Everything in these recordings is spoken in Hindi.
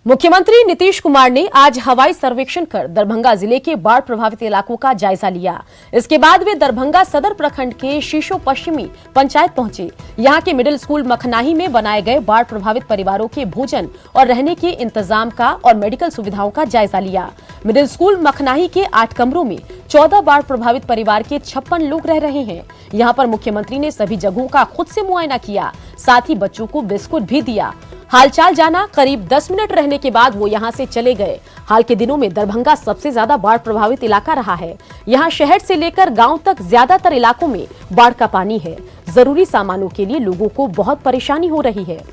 मुख्यमंत्री नीतीश कुमार ने आज हवाई सर्वेक्षण कर दरभंगा जिले के बाढ़ प्रभावित इलाकों का जायजा लिया। इसके बाद वे दरभंगा सदर प्रखंड के शीशो पश्चिमी पंचायत पहुंचे। यहां के मिडिल स्कूल मखनाही में बनाए गए बाढ़ प्रभावित परिवारों के भोजन और रहने के इंतजाम का और मेडिकल सुविधाओं का जायजा लिया। मिडिल स्कूल मखनाही के 8 कमरों में 14 बाढ़ प्रभावित परिवार के 56 लोग रह रहे हैं। यहाँ पर मुख्यमंत्री ने सभी जगहों का खुद से मुआयना किया, साथ ही बच्चों को बिस्कुट भी दिया। हालचाल जाना, करीब 10 मिनट रहने के बाद वो यहां से चले गए। हाल के दिनों में दरभंगा सबसे ज्यादा बाढ़ प्रभावित इलाका रहा है। यहां शहर से लेकर गांव तक ज्यादातर इलाकों में बाढ़ का पानी है। जरूरी सामानों के लिए लोगों को बहुत परेशानी हो रही है।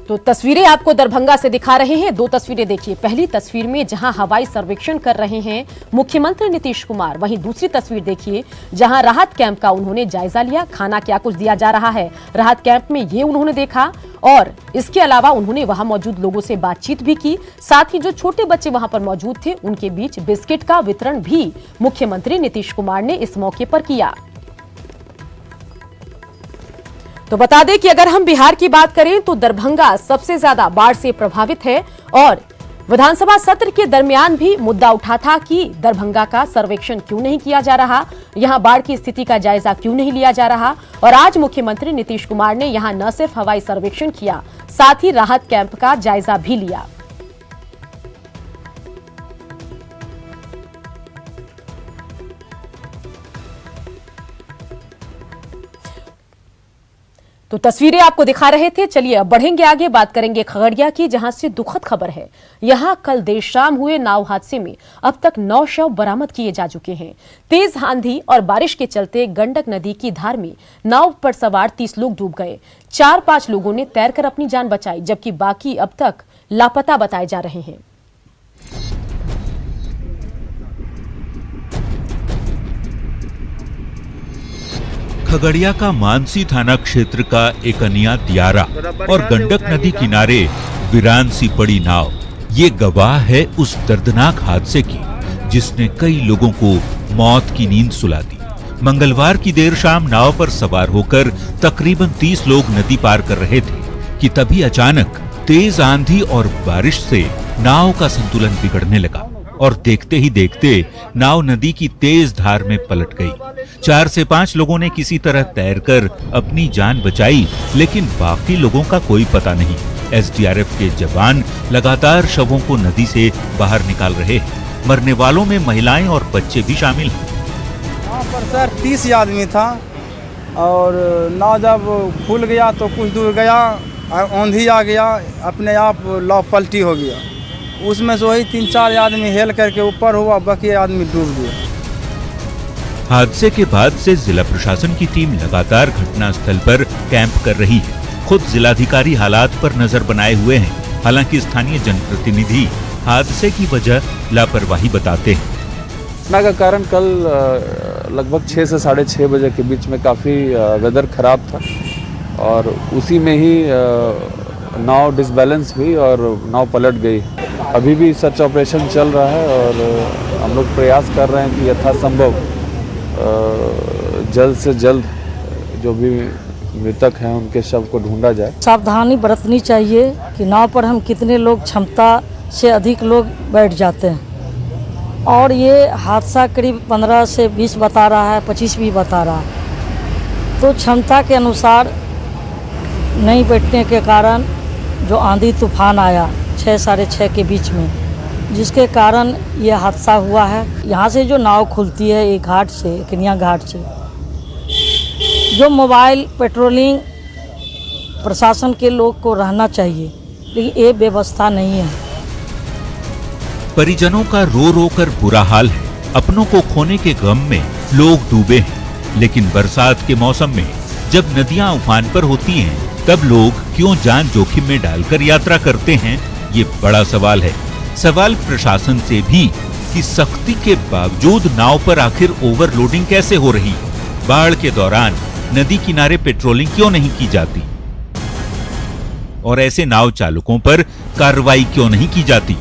तो तस्वीरें आपको दरभंगा से दिखा रहे हैं। 2 तस्वीरें देखिए। पहली तस्वीर में जहां हवाई सर्वेक्षण कर रहे हैं मुख्यमंत्री नीतीश कुमार, वहीं दूसरी तस्वीर देखिए जहां राहत कैंप का उन्होंने जायजा लिया। खाना क्या कुछ दिया जा रहा है राहत कैंप में, ये उन्होंने देखा और इसके अलावा उन्होंने वहां मौजूद लोगों से बातचीत भी की। साथ ही जो छोटे बच्चे वहां पर मौजूद थे उनके बीच बिस्किट का वितरण भी मुख्यमंत्री नीतीश कुमार ने इस मौके पर किया। तो बता दें कि अगर हम बिहार की बात करें तो दरभंगा सबसे ज्यादा बाढ़ से प्रभावित है और विधानसभा सत्र के दरमियान भी मुद्दा उठा था कि दरभंगा का सर्वेक्षण क्यों नहीं किया जा रहा, यहां बाढ़ की स्थिति का जायजा क्यों नहीं लिया जा रहा। और आज मुख्यमंत्री नीतीश कुमार ने यहां न सिर्फ हवाई सर्वेक्षण किया, साथ ही राहत कैंप का जायजा भी लिया। तो तस्वीरें आपको दिखा रहे थे। चलिए अब बढ़ेंगे आगे, बात करेंगे खगड़िया की, जहां से दुखद खबर है। यहां कल देर शाम हुए नाव हादसे में अब तक 9 शव बरामद किए जा चुके हैं। तेज आंधी और बारिश के चलते गंडक नदी की धार में नाव पर सवार 30 लोग डूब गए। 4-5 लोगों ने तैरकर अपनी जान बचाई, जबकि बाकी अब तक लापता बताए जा रहे हैं। खगड़िया का मानसी थाना क्षेत्र का एकनिया दियारा और गंडक नदी किनारे वीरान सी पड़ी नाव, ये गवाह है उस दर्दनाक हादसे की जिसने कई लोगों को मौत की नींद सुला दी। मंगलवार की देर शाम नाव पर सवार होकर तकरीबन 30 लोग नदी पार कर रहे थे कि तभी अचानक तेज आंधी और बारिश से नाव का संतुलन बिगड़ने लगा और देखते ही देखते नाव नदी की तेज धार में पलट गई। 4 से 5 लोगों ने किसी तरह तैरकर अपनी जान बचाई, लेकिन बाकी लोगों का कोई पता नहीं। एसडीआरएफ के जवान लगातार शवों को नदी से बाहर निकाल रहे हैं। मरने वालों में महिलाएं और बच्चे भी शामिल हैं। वहाँ पर सर 30 आदमी था और नाव जब खुल गया तो कुछ दूर गया, आंधी आ गया, अपने आप नाव पलटी हो गया। उसमें से वही 3-4 आदमी हेल करके ऊपर हुआ, बाकी आदमी डूब गया। हादसे के बाद से जिला प्रशासन की टीम लगातार घटनास्थल पर कैंप कर रही है। खुद जिलाधिकारी हालात पर नजर बनाए हुए हैं। हालांकि स्थानीय जनप्रतिनिधि हादसे की वजह लापरवाही बताते हैं। घटना का कारण कल लगभग 6 से 6:30 बजे के बीच में काफ़ी वेदर खराब था और उसी में ही नाव डिसबैलेंस हुई और नाव पलट गई। अभी भी सर्च ऑपरेशन चल रहा है और हम लोग प्रयास कर रहे हैं कि यथासंभव जल्द से जल्द जो भी मृतक हैं उनके शव को ढूंढा जाए। सावधानी बरतनी चाहिए कि नाव पर हम कितने लोग, क्षमता से अधिक लोग बैठ जाते हैं और ये हादसा करीब 15 से 20 बता रहा है, 25 भी बता रहा है। तो क्षमता के अनुसार नहीं बैठने के कारण जो आंधी तूफान आया 6-6:30 के बीच में, जिसके कारण यह हादसा हुआ है। यहाँ से जो नाव खुलती है एक घाट से, कनिया घाट से, जो मोबाइल पेट्रोलिंग प्रशासन के लोग को रहना चाहिए, लेकिन ये व्यवस्था नहीं है। परिजनों का रो रो कर बुरा हाल है। अपनों को खोने के गम में लोग डूबे हैं, लेकिन बरसात के मौसम में जब नदियां उफान पर होती हैं, तब लोग क्यों जान जोखिम में डालकर यात्रा करते हैं, ये बड़ा सवाल है। सवाल प्रशासन से भी कि सख्ती के बावजूद नाव पर आखिर ओवरलोडिंग कैसे हो रही, बाढ़ के दौरान नदी किनारे पेट्रोलिंग क्यों नहीं की जाती और ऐसे नाव चालकों पर कार्रवाई क्यों नहीं की जाती।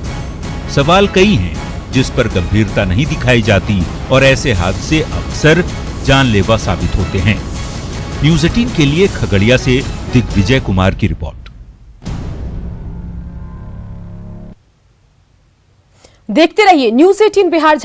सवाल कई हैं, जिस पर गंभीरता नहीं दिखाई जाती और ऐसे हादसे अक्सर जानलेवा साबित होते हैं। न्यूज़ 18 के लिए खगड़िया से दिग्विजय कुमार की रिपोर्ट। देखते रहिए न्यूज़ 18 बिहार।